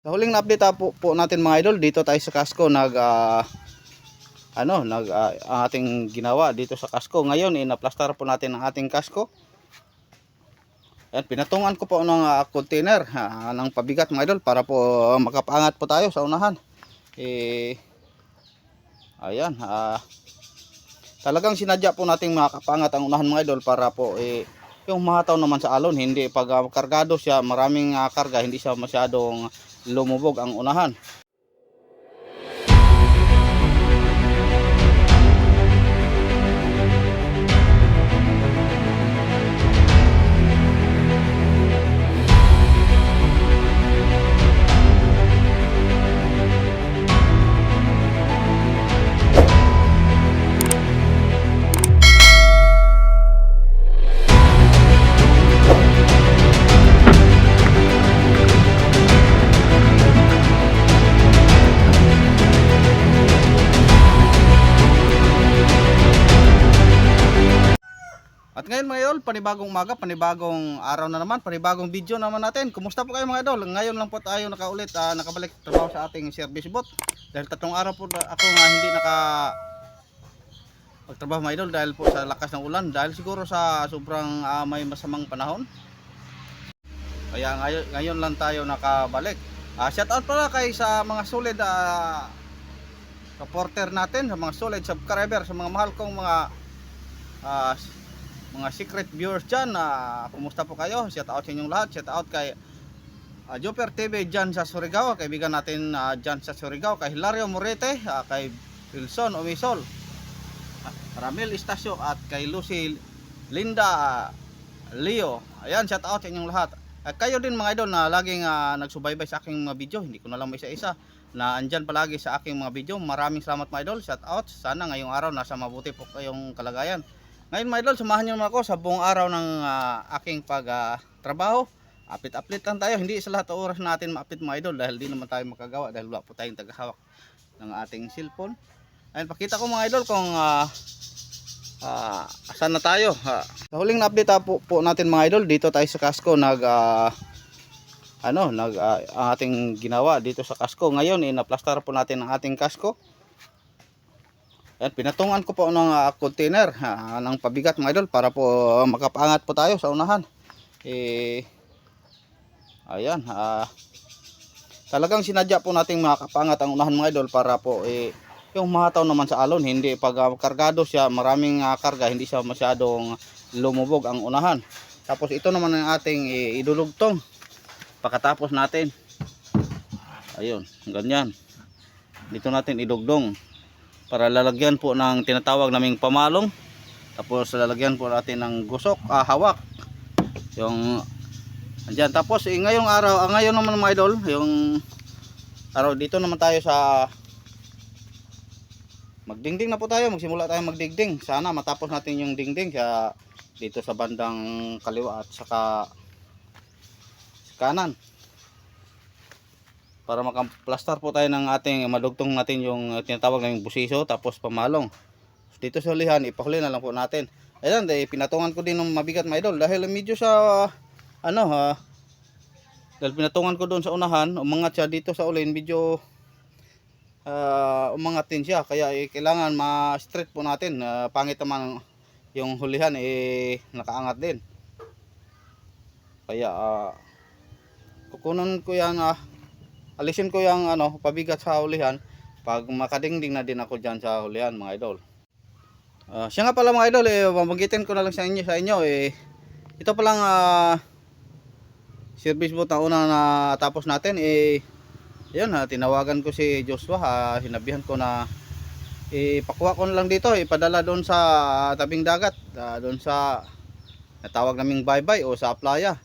Sa huling na-update po natin mga idol, dito tayo sa Casco ang ating ginawa dito sa Casco. Ngayon ina-plaster po natin ang ating Casco. Ayan, pinatungan ko po ng container ng pabigat mga idol para po makapaangat po tayo sa unahan. Ayan, talagang sinadya po nating makapaangat ang unahan mga idol para po yung mahataw naman sa alon, hindi pag kargado siya, maraming karga, hindi siya masyadong lumubog ang unahan. At ngayon mga idol, panibagong umaga, panibagong araw na naman, panibagong video naman natin. Kumusta po kayo mga idol? Ngayon lang po tayo nakabalik trabaho sa ating service bot. Dahil 3 araw po ako nga hindi magtrabaho mga idol dahil po sa lakas ng ulan. Dahil siguro sa sobrang may masamang panahon. Kaya ngayon lang tayo nakabalik. Shout out pala kay sa mga solid supporter natin, sa mga solid subscriber, sa mga mahal kong mga secret viewers dyan. Kumusta po kayo? Shout out sa inyong lahat. Shout out kay Joper TV dyan sa Surigao, kaibigan natin dyan sa Surigao, kay Hilario Morete, kay Wilson Umisol, Ramil Istasio, at kay Lucy Linda Leo. Ayan, shout out sa inyong lahat. Kayo din mga idol na laging nagsubaybay sa aking mga video, hindi ko na lang isa-isa, na andyan palagi sa aking mga video. Maraming salamat mga idol, shout out. Sana ngayong araw nasa mabuti po kayong kalagayan. Ngayon mga idol, samahan nyo naman ako sa buong araw ng aking pagtrabaho. Update lang tayo, hindi sa lahat ng oras natin ma-update mga idol dahil di naman tayo makagawa dahil wala po tayong tagahawak ng ating cellphone. Ayun, pakita ko mga idol kung saan na tayo. Sa huling na-update po natin mga idol, dito tayo sa Casco ang ating ginawa dito sa Casco. Ngayon ina-plaster po natin ang ating Casco. Ayan, pinatungan ko po ng container ng pabigat mga idol para po makapaangat po tayo sa unahan. Ayan, talagang sinadya po nating makapaangat ang unahan mga idol para po yung mahataw naman sa alon, hindi pag kargado siya, maraming karga, hindi siya masyadong lumubog ang unahan. Tapos ito naman ang ating idulugtong pagkatapos natin. Ayun, ganyan. Dito natin idugdong para lalagyan po ng tinatawag naming pamalong. Tapos lalagyan po natin ng gusok, hawak. Yung andyan. Tapos ngayong araw, ngayon naman mga idol, yung araw dito naman tayo sa magdingding na po tayo. Magsimula tayo magdingding. Sana matapos natin yung dingding dito sa bandang kaliwa at saka sa kanan. Para maka-plaster po tayo ng ating madugtong natin yung tinatawag ng busiso, tapos pamalong. Dito sa hulihan, ipahuli na lang po natin. Ayan, pinatungan ko din ng mabigat mga idol dahil medyo sa dahil pinatungan ko doon sa unahan, umangat siya dito sa ulin, medyo umangat din siya. Kaya kailangan ma-straight po natin. Pangit naman yung hulihan, nakaangat din. Kaya kukunan ko yan, alisin ko yung pabigat sa hulihan pag makadingding na din ako dyan sa hulihan mga idol. Siya nga pala mga idol, mamagitin ko na lang sa inyo, ito palang service boat na una na tapos natin. Yun, tinawagan ko si Joshua, sinabihan ko na ipakuha ko na lang dito, ipadala doon sa tabing dagat, doon sa natawag naming baybay o sa playa.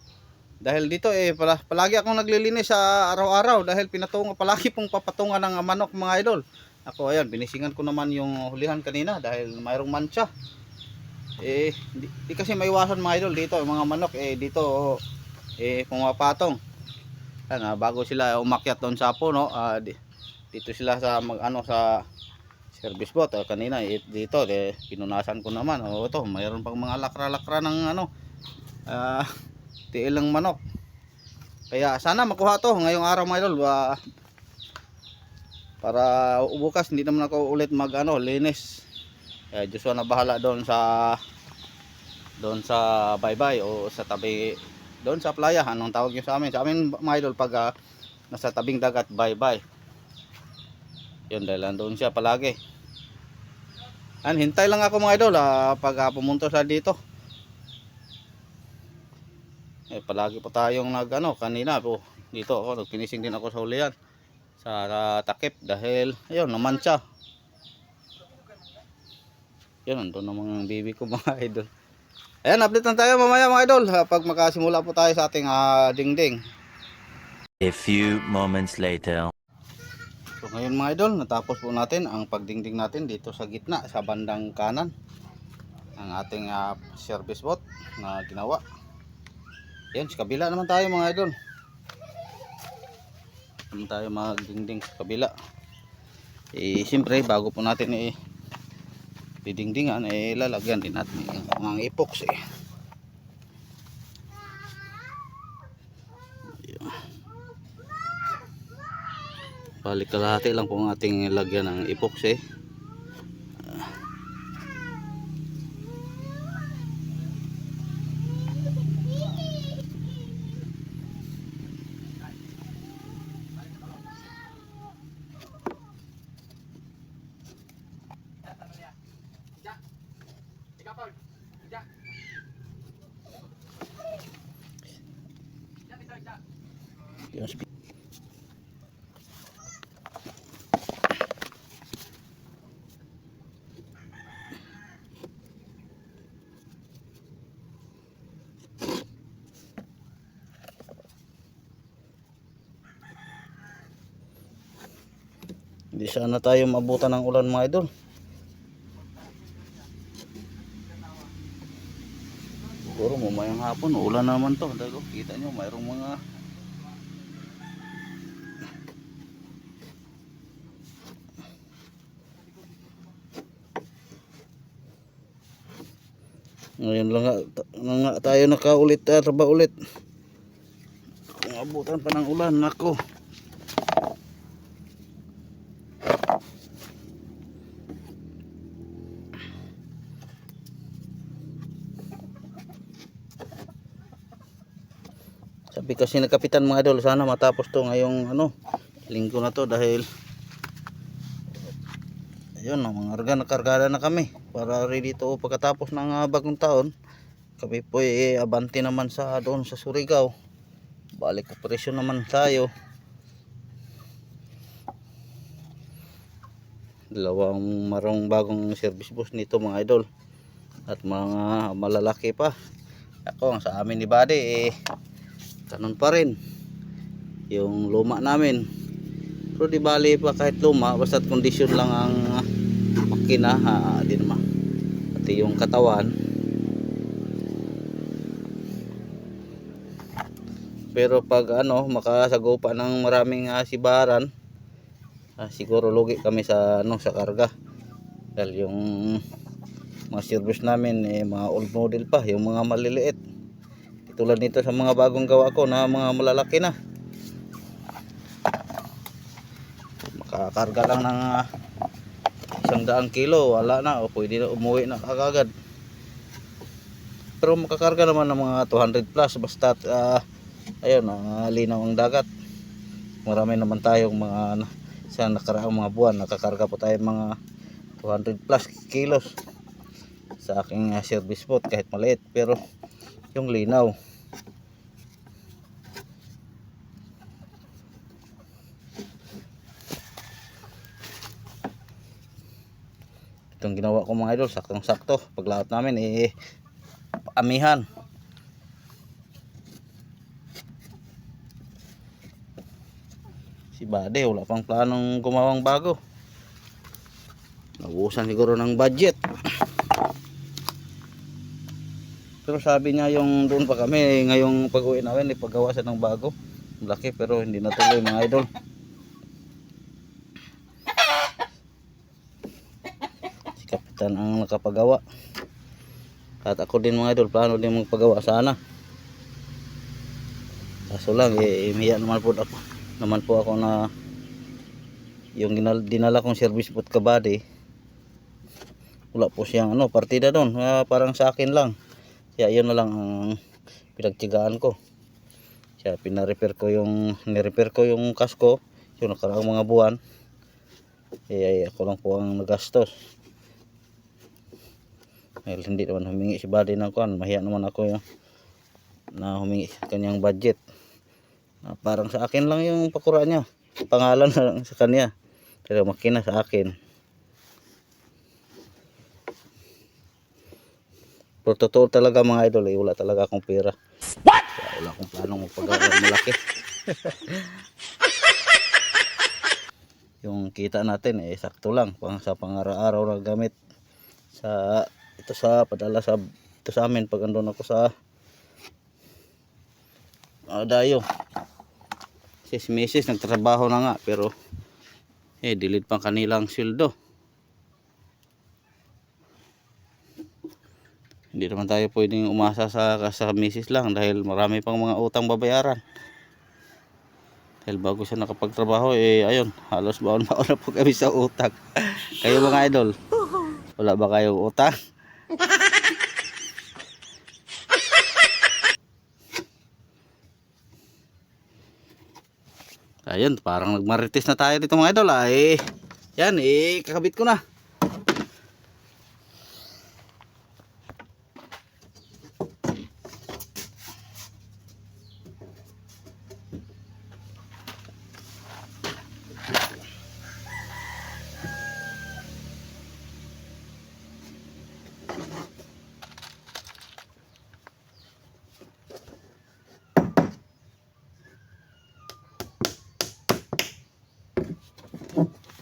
Dahil dito palagi akong naglilinis sa araw-araw dahil palagi pong papatungan ng manok mga idol. Ako ayan, binisingan ko naman yung hulihan kanina dahil mayroong mancha. Di kasi maiwasan mga idol dito, yung mga manok dito pumapatong. Ayan, bago sila umakyat doon sa puno, dito sila sa sa service boat. Kanina dito pinunasan ko naman. Ito, mayroon pang mga lakra-lakra ng tiil ng manok. Kaya sana makuha to ngayong araw mga idol. Para bukas hindi naman ako ulit mag linis. Kaya Joshua na bahala doon sa baybay o sa tabi doon sa playa. Anong tawag niyo sa amin? Sa amin mga idol pag nasa tabing dagat, baybay. Yun, dahil doon siya palagi. Hintay lang ako mga idol pag pumunta sa dito. Palagi po tayong kanina po dito ako nagpinising din ako sa hulihan sa takip dahil ayun naman siya. Yun, nandun ang mga bibi ko mga idol. Ayan, update lang tayo mamaya mga idol pag makasimula po tayo sa ating dingding. A few moments later. So ngayon mga idol, natapos po natin ang pagdingding natin dito sa gitna, sa bandang kanan ang ating service boat na ginawa. Yan, sa kabila naman tayo mga idol. Naman tayo magdingding sa kabila. Siyempre bago po natin didingdingan, lalagyan din natin ang epoxy. Balik kalahati lang po ang ating lagyan ng epoxy. Hindi sana tayo mabutan ng ulan mga idol. Siguro mamayang hapon ulan naman to. Dahil kita nyo mayroong mga ngayon lang nga tayo nakaulit trabaho ulit. Kung abutan pa ng ulan nako. Sabi kasi ng kapitan mga idol, sana matapos to ngayong linggo na to dahil ayun, mga arga nakargada na kami para ready to pagkatapos ng bagong taon. Kami po abante naman doon sa Surigao. Balik operasyon naman tayo. Dalawang marong bagong service bus nito mga idol. At mga malalaki pa. Ako sa amin ni Buddy kanon pa rin yung luma namin, pero di bali pa kahit luma basta't kondisyon lang ang makina di naman pati yung katawan. Pero pag makasagupa ng maraming sibaran, siguro lugi kami sa sa karga dahil yung mga service namin mga old model pa, yung mga maliliit. Tulad nito sa mga bagong gawa ko na mga malalaki na. Makakarga lang ng 100 kilo, wala na o pwede na umuwi na kagad. Pero makakarga naman ng mga 200 plus basta ayun, linaw ang dagat. Marami naman tayong mga sa nakaraang mga buwan nakakarga po tayo mga 200 plus kilos sa aking service boat kahit maliit, pero yung linaw itong ginawa ko mga idol, saktong sakto paglaot namin amihan. Si Bade wala pang planong gumawang bago, naubusan siguro ng budget. Pero sabi niya yung doon pa kami ngayong pag-uwi namin ipagawa siya ng bago laki, pero hindi natuloy mga idol. Si kapitan ang nakapagawa at ako din mga idol plano din magpagawa sana, Kaso lang miya naman po ako na yung dinala kong service foot kabady, wala po siyang partida doon. Parang sa akin lang. Kaya yun na lang ang pinagtigaan ko. Kaya nirepair ko yung kasko yung nakaraang mga buwan. Ako lang po ang nagastos. Dahil hindi naman humingi si buddy ng kuan, mahiya naman ako yung na humingi sa kanyang budget. Parang sa akin lang yung pakura niya, pangalan na lang sa kanya, pero makina sa akin. Pero totoo talaga mga idol, wala talaga akong pera. Kaya wala akong planong magpagawa ng malaki. Yung kita natin sakto lang sa pang-araw-araw na gamit padala ito sa amin pag andun ako sa dayo. Si Mrs. nagtrabaho na nga, pero dilid pang kanilang sweldo. Hindi naman tayo pwedeng umasa sa Mrs. lang dahil marami pang mga utang babayaran. Dahil bago siya nakapagtrabaho ayun, halos baon-baon na po kami sa utang. Kayo mga idol, wala ba kayong utang? Ayun, parang nagmarites na tayo dito mga idol. Yan, kakabit ko na.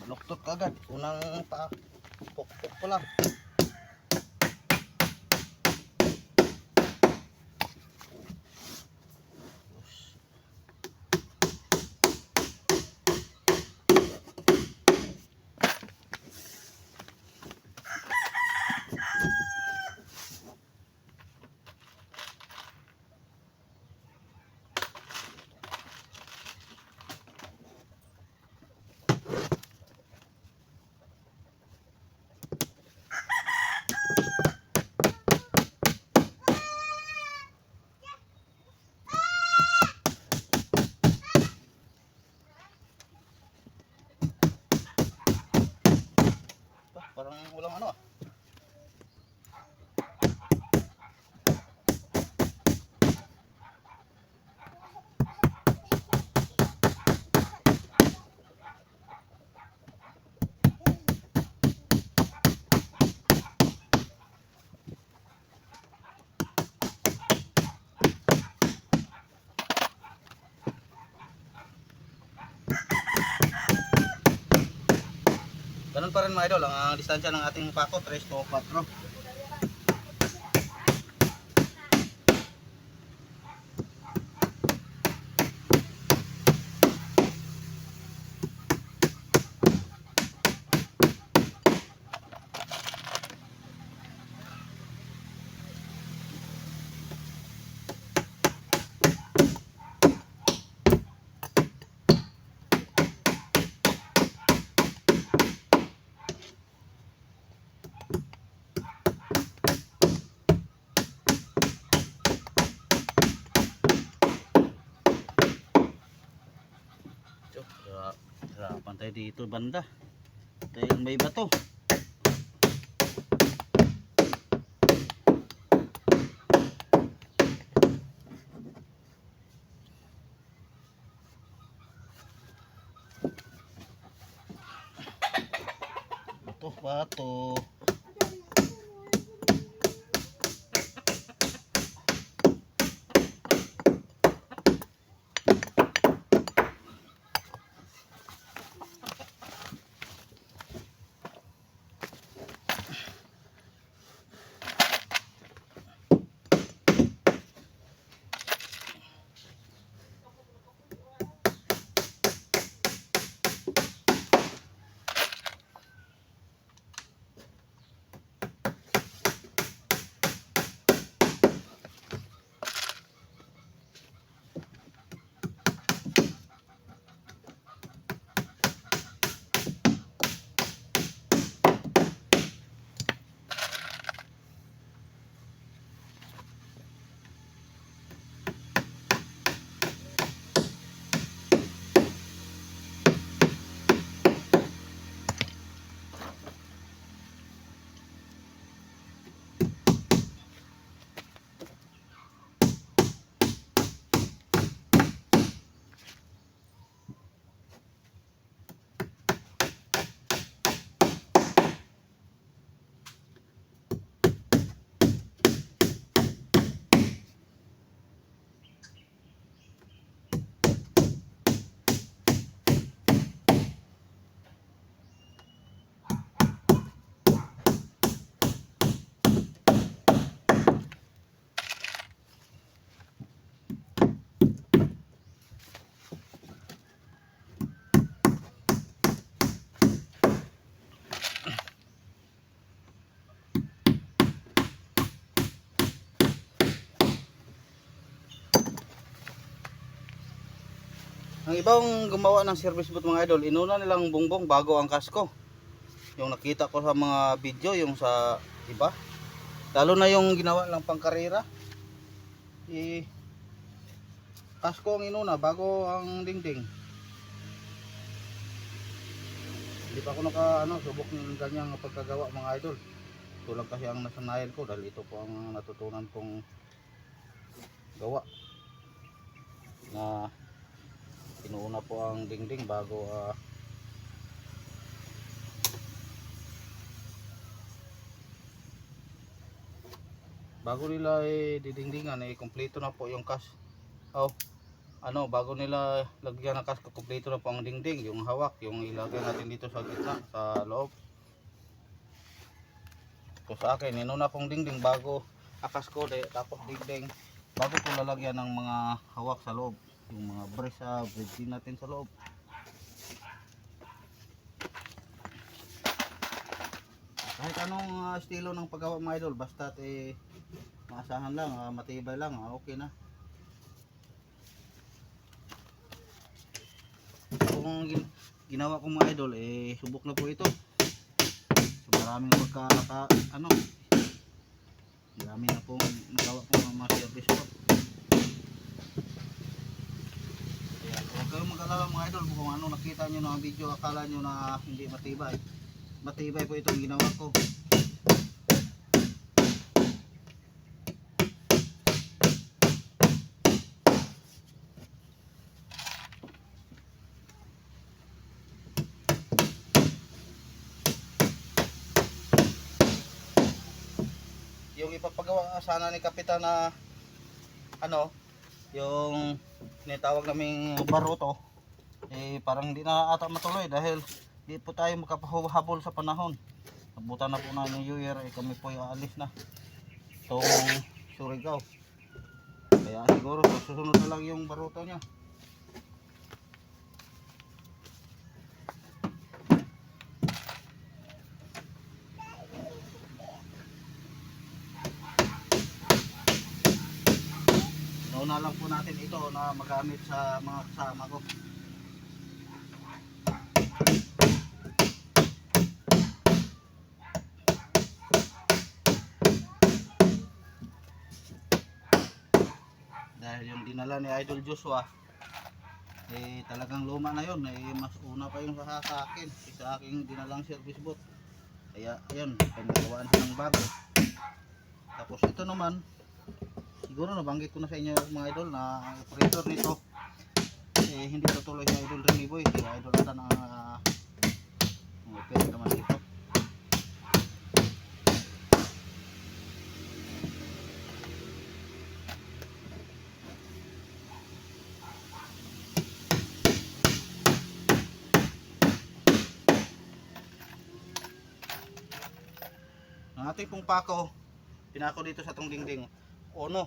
Luktot agad, unang pukpuk ko lang. Parang walang ganun pa rin mga idol, ang distansya ng ating pako 3 to 4. Pantay dito banda. Dahil may bato. Bato. Ang ibang gumawa ng service boot mga idol, inuna nilang bungbong bago ang kasko. Yung nakita ko sa mga video, yung sa iba. Lalo na yung ginawa lang pang karera. Kasko ang inuna bago ang dingding. Hindi pa ako subok ng ganyang pagkagawa mga idol. Ito lang kasi ang nasanayan ko dahil ito po ang natutunan kong gawa. Na inuuna po ang dingding bago nila didingdingan kumpleto na po yung kas. Bago nila lagyan ng kas, kumpleto na po ang dingding, yung hawak, yung ilagay natin dito sa gitna, sa loob. So sa akin, inuna pong dingding bago akas ko, tapos dingding bago ko lalagyan ng mga hawak sa loob, yung mga brace din natin sa loob. Kahit anong estilo ng paggawa mga idol, basta maasahan lang, matibay lang, okay na. Kung ginawa ko mga idol, subok na po ito. So maraming marami na po magawa ko ng mga service po. Kaya huwag kayong mag-alala mga idol kung ano nakita nyo na video, akala nyo na hindi matibay. Matibay po itong ginawa ko. Yung ipapagawa sana ni Kapitan na yung tinatawag naming baruto, parang hindi na ata matuloy dahil di po tayo makapahabol sa panahon. Nabutan na po na yung New Year, kami po yung alis na itong Surigao. Kaya siguro susunod na lang yung baruto niya. Nauna lang po natin ito na magamit sa mga kasama ko. Dahil yung dinala ni Idol Joshua talagang luma na yun, mas una pa yung sa akin, sa aking dinalang service boat. Kaya ayun, pinagawaan siya ng bago. Tapos ito naman, siguro nabanggit ko na sa inyo mga idol na ang operator nito hindi tutuloy si Idol Reniboy, si Idol Atan ang operator naman dito. Ang ating pong pako, pinako dito sa tong dingding,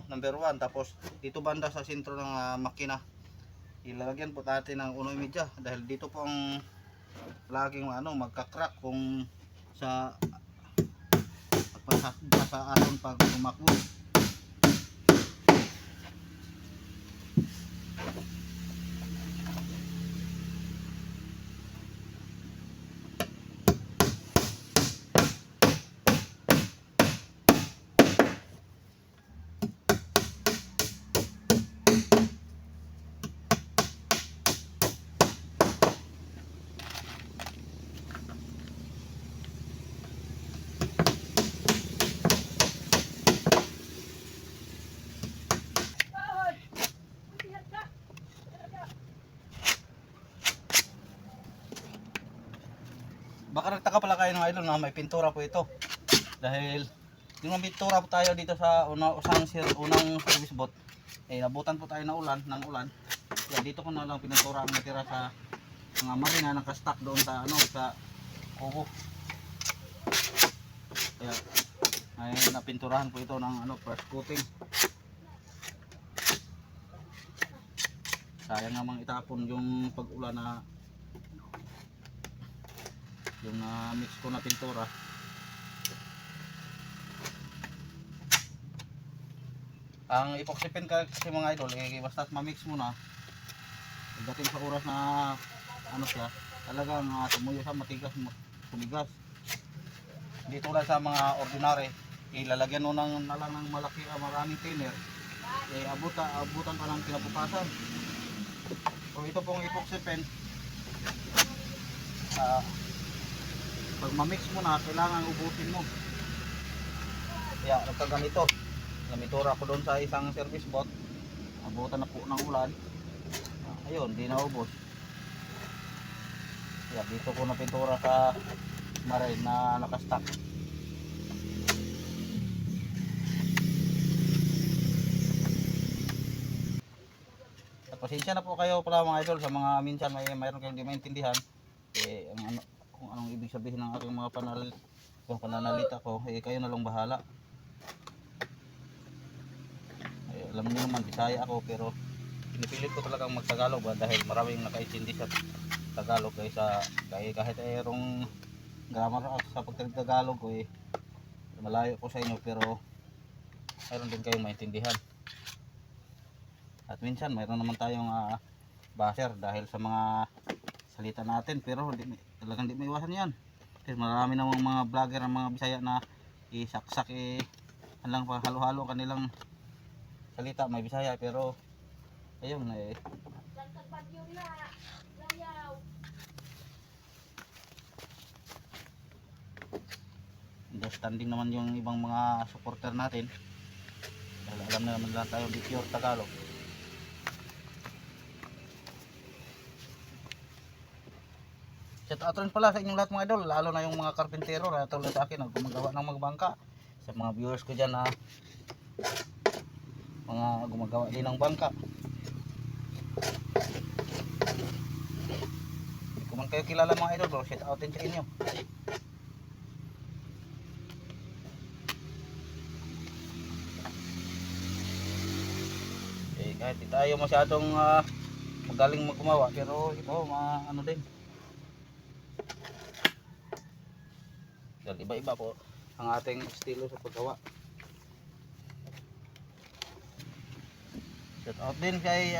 number 1, tapos dito banda sa sentro ng makina ilalagyan po natin ng 1.5 dahil dito po ang laging magka-crack kung sa pagpasaan pag tumakbo. Baka nagtaka pala kayo ng idol na may pintura po ito. Dahil yung pintura po tayo dito sa unang service boat, nabutan po tayo ng ulan. Kaya dito ko na lang pintura ang natira sa mga marina naka-stack doon sa kubo. Kaya ay napinturahan po ito ng first coating. Sayang namang itapon yung pag-ulan na yung mix ko na pintura. Ang epoxy paint kasi mga idol, basta ma-mix mo na, pagdating sa oras na ano siya, talagang tumuyo siya, matigas, tumigas. Hindi tulad sa mga ordinary, ilalagyan mo na lang ng malaki, maraming thinner, abutan pa ng kinabukasan. Kung ito pong epoxy pen, pag mamix mo na, kailangan ubutin mo. Kaya nagkaganito, namitura ko doon sa isang service bot, abutan na po ng ulan, ayun, di naubos. Kaya dito ko napintura sa marine na nakastock. At pasensya na po kayo pala mga idol sa mga minsan mayroon kayong di maintindihan kung anong ibig sabihin ng aking mga pananalita ko, kayo na lang bahala. Alam niyo naman Bisaya ako, pero pinipilit ko talagang magtagalog dahil maraming nakaintindi sa Tagalog kaysa kahit ayong grammar sa pagtagalog ko malayo ko sa inyo, pero mayroon din kayong maintindihan. At minsan mayroon naman tayong basher dahil sa mga salita natin, pero talagang di maiwasan yan. Kasi marami namang mga vlogger ng mga Bisaya na isaksak halang pa halo-halo kanilang salita, may Bisaya, pero ayun understanding naman yung ibang mga supporter natin dahil alam na naman lang tayo di pure Tagalog. Shout out rin pala sa inyong lahat mga idol, lalo na yung mga karpintero na tulad sa akin na gumagawa ng mga bangka. Sa mga viewers ko dyan na mga gumagawa din ng bangka, kung man kayo kilala mga idol bro, shout out din sa inyo. Kahit di tayo masyadong magaling maggumawa, pero ito ano din dahil iba-iba po ang ating estilo sa paggawa. Shout out din kay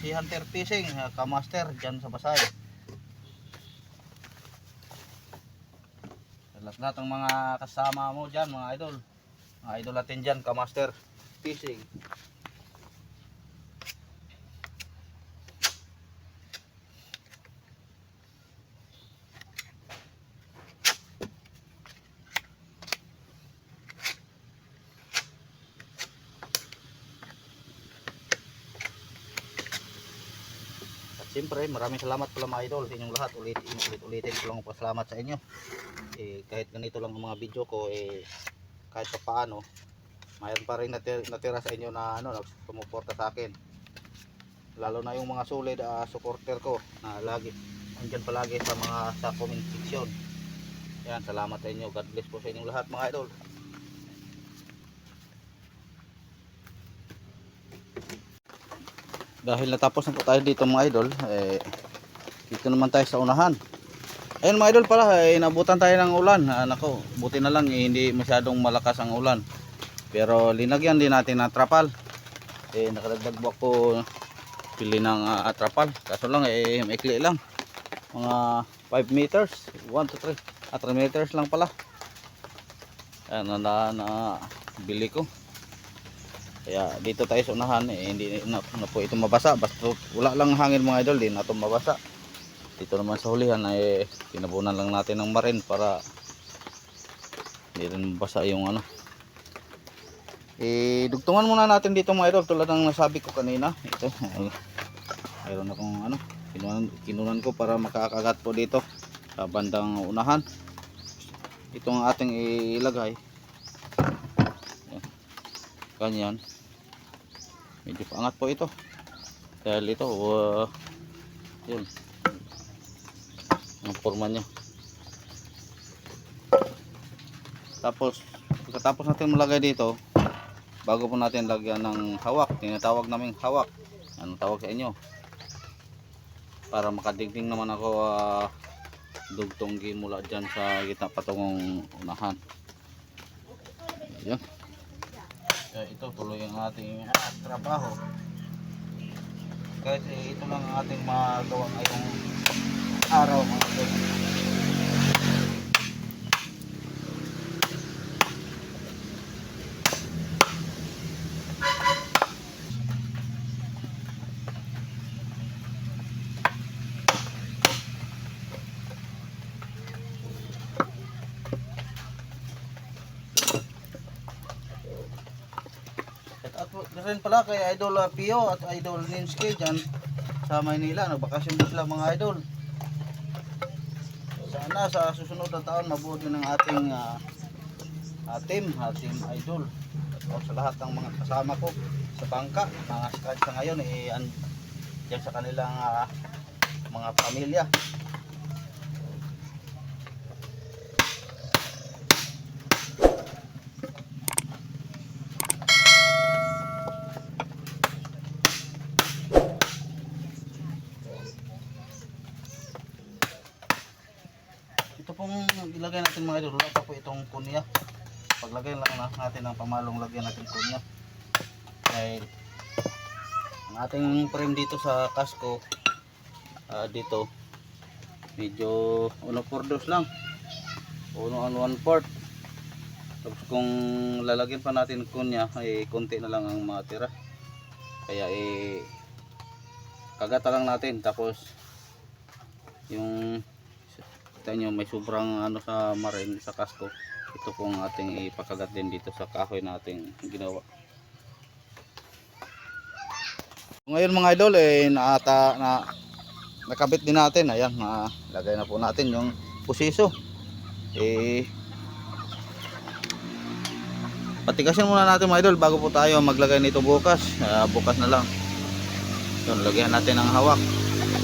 si Hunter Fishing, Kamaster dyan sa Basay. Lahat ng mga kasama mo dyan mga idol natin dyan, Kamaster Fishing. Siyempre maraming salamat pala mga idol sa inyong lahat. Ulitin ko lang pasalamat sa inyo. Kahit ganito lang ang mga video ko, kahit pa paano mayroon pa rin natira sa inyo na sumuporta sa akin, lalo na yung mga solid supporter ko na lagi andyan palagi sa comment section. Yan, salamat sa inyo. God bless po sa inyong lahat mga idol. Dahil natapos na po tayo dito mga idol, dito naman tayo sa unahan. Ayun mga idol pala, inabutan tayo ng ulan. Nako, buti na lang hindi masyadong malakas ang ulan. Pero linagyan din natin ng trapal. Nakadagdag po pili ng trapal. Kaso lang maikli lang. Mga 5 meters, 1 to 3. 3 meters lang pala. Ayan na bili ko. Kaya dito tayo sa unahan, hindi na po ito mabasa. Basta wala lang hangin mga idol, din na ito mabasa. Dito naman sa hulihan pinabunan lang natin ng marin para hindi rin mabasa yung dugtungan muna natin dito mga idol tulad ng nasabi ko kanina. Ito mayroon akong kinunan ko para makakagat po dito sa bandang unahan. Ito ang ating ilagay. Ganyan. Medyo paangat po ito dahil ito yun ang forma nya. Tapos pagkatapos natin malagay dito, bago po natin lagyan ng hawak, tinatawag naming hawak, anong tawag sa inyo, para makadigting naman ako dugtong mula dyan sa gitna patungong unahan. Ayan. Ito tuloy ang ating trabaho. Kahit ito lang ang ating magawa ngayong araw mga idol. At rin pala kay Idol Pio at Idol Ninski dyan sa Maynila. Nagbakasyon din sila mga idol. Sana sa susunod na taon mabuo din ang ating team idol. O sa lahat ng mga kasama ko sa bangka, mga scratch sa ngayon dyan sa kanilang mga pamilya. Ito pong ilagay natin mga idol, wala pa po itong kunya. Paglagay lang natin ng pamalong, lagyan natin kunya. Dahil ang ating frame dito sa kasko dito medyo 1/4 lang, 1 1/4. Tapos kung lalagyan pa natin kunya ay konti na lang ang matira, kaya kagata lang natin. Tapos yung kita nyo may sobrang sa marin sa kasko, ito pong ating ipakagat din dito sa kahoy nating ginawa. Ngayon mga idol nakabit din natin. Ayan, lagay na po natin yung pusiso. Patikasin muna natin mga idol bago po tayo maglagay nito bukas. Bukas na lang. Yun, lagyan natin ang hawak.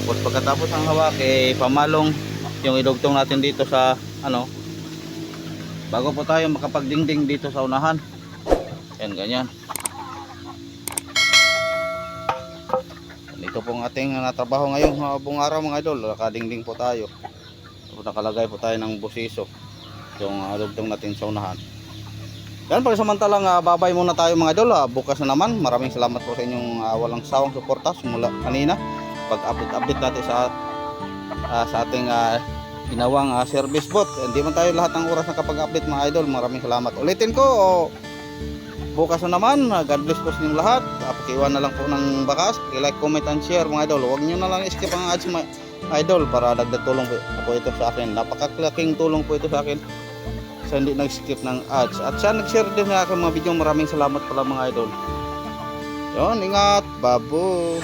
Tapos pagkatapos ang hawak pamalong yung idugtong natin dito sa bago po tayo makapagdingding dito sa unahan. Yan, ganyan. Ito pong ating natrabaho ngayon buong araw mga idol. Nakadingding po tayo. Tapos nakalagay po tayo ng busiso yung idugtong natin sa unahan. Yan, pagsamantalang babay muna tayo mga idol. Bukas na naman. Maraming salamat po sa inyong walang sawang suporta simula kanina pag-update natin sa ating ginawang service boat. Hindi man tayo lahat ng oras nakapag-update mga idol. Maraming salamat. Ulitin ko, bukas na naman. God bless po sa inyong lahat. Pakiwan na lang po ng bakas. I-like, comment and share mga idol. Huwag nyo na lang skip ang ads mga idol para dagdag tulong po ito sa akin. Napakalaking tulong po ito sa akin sa hindi nag-skip ng ads. At siya nag-share din sa akin mga video. Maraming salamat pala mga idol. Yun, ingat. Babu.